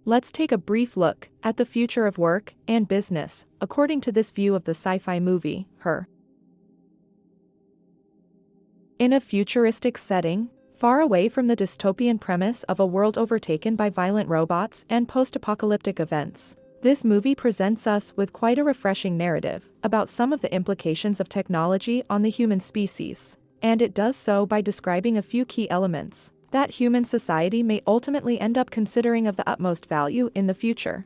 Let's take a brief look at the future of work and business, according to this view of the sci-fi movie, Her. In a futuristic setting, far away from the dystopian premise of a world overtaken by violent robots and post-apocalyptic events, this movie presents us with quite a refreshing narrative about some of the implications of technology on the human species, and it does so by describing a few key elements that human society may ultimately end up considering of the utmost value in the future.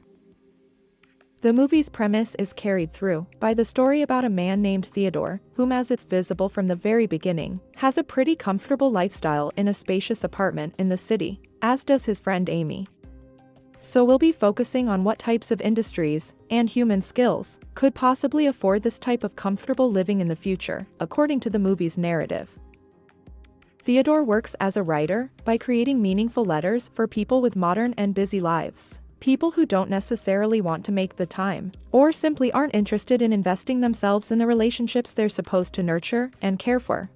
The movie's premise is carried through by the story about a man named Theodore, whom, as it's visible from the very beginning, has a pretty comfortable lifestyle in a spacious apartment in the city, as does his friend Amy. So we'll be focusing on what types of industries and human skills could possibly afford this type of comfortable living in the future, according to the movie's narrative. Theodore works as a writer by creating meaningful letters for people with modern and busy lives. People who don't necessarily want to make the time, or simply aren't interested in investing themselves in the relationships they're supposed to nurture and care for.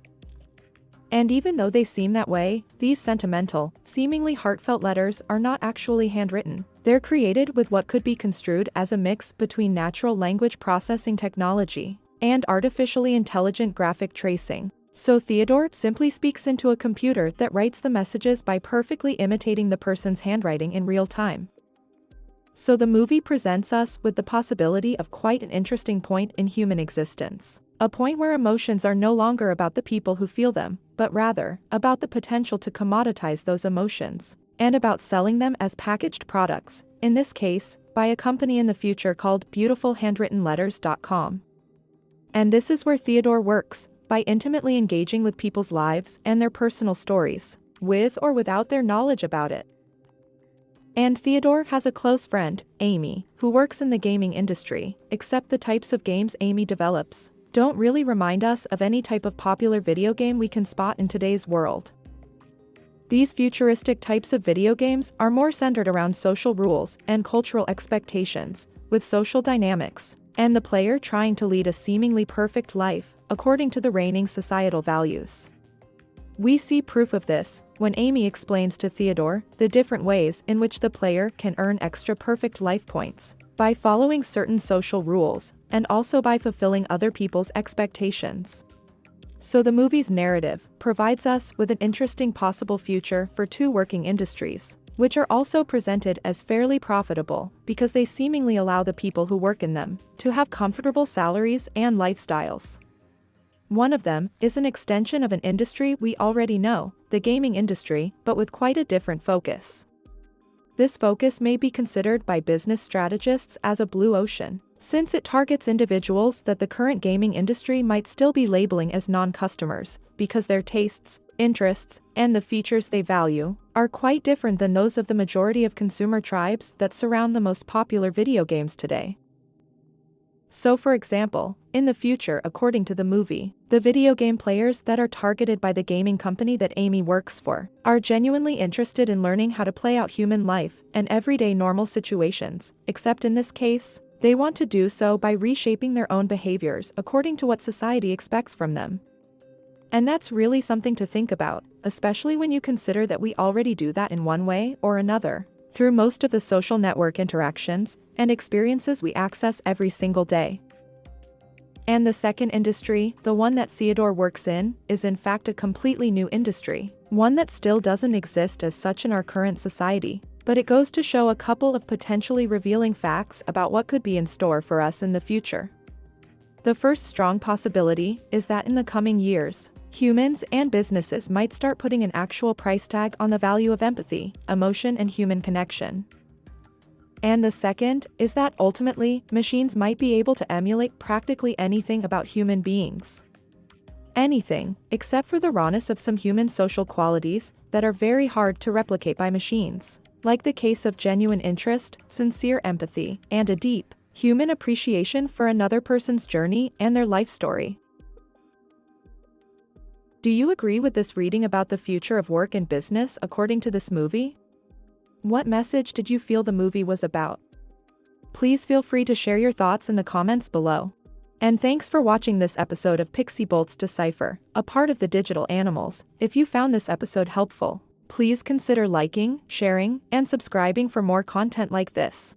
And even though they seem that way, these sentimental, seemingly heartfelt letters are not actually handwritten. They're created with what could be construed as a mix between natural language processing technology and artificially intelligent graphic tracing. So Theodore simply speaks into a computer that writes the messages by perfectly imitating the person's handwriting in real time. So the movie presents us with the possibility of quite an interesting point in human existence. A point where emotions are no longer about the people who feel them, but rather about the potential to commoditize those emotions, and about selling them as packaged products, in this case, by a company in the future called beautifulhandwrittenletters.com. And this is where Theodore works, by intimately engaging with people's lives and their personal stories, with or without their knowledge about it. And Theodore has a close friend, Amy, who works in the gaming industry, except the types of games Amy develops don't really remind us of any type of popular video game we can spot in today's world. These futuristic types of video games are more centered around social rules and cultural expectations, with social dynamics, and the player trying to lead a seemingly perfect life, according to the reigning societal values. We see proof of this when Amy explains to Theodore the different ways in which the player can earn extra perfect life points, by following certain social rules, and also by fulfilling other people's expectations. So the movie's narrative provides us with an interesting possible future for two working industries, which are also presented as fairly profitable because they seemingly allow the people who work in them to have comfortable salaries and lifestyles. One of them is an extension of an industry we already know, the gaming industry, but with quite a different focus. This focus may be considered by business strategists as a blue ocean, since it targets individuals that the current gaming industry might still be labeling as non-customers, because their tastes, interests, and the features they value are quite different than those of the majority of consumer tribes that surround the most popular video games today. So for example, in the future, according to the movie, the video game players that are targeted by the gaming company that Amy works for are genuinely interested in learning how to play out human life and everyday normal situations, except in this case, they want to do so by reshaping their own behaviors according to what society expects from them. And that's really something to think about, especially when you consider that we already do that in one way or another, through most of the social network interactions and experiences we access every single day. And the second industry, the one that Theodore works in, is in fact a completely new industry, one that still doesn't exist as such in our current society, but it goes to show a couple of potentially revealing facts about what could be in store for us in the future. The first strong possibility is that in the coming years, humans and businesses might start putting an actual price tag on the value of empathy, emotion, and human connection. And the second is that ultimately, machines might be able to emulate practically anything about human beings. Anything, except for the rawness of some human social qualities that are very hard to replicate by machines, like the case of genuine interest, sincere empathy, and a deep, human appreciation for another person's journey and their life story. Do you agree with this reading about the future of work and business according to this movie? What message did you feel the movie was about? Please feel free to share your thoughts in the comments below. And thanks for watching this episode of Pixiebolt's Decipher, a part of the Digital Animals. If you found this episode helpful, Please consider liking, sharing, and subscribing for more content like this.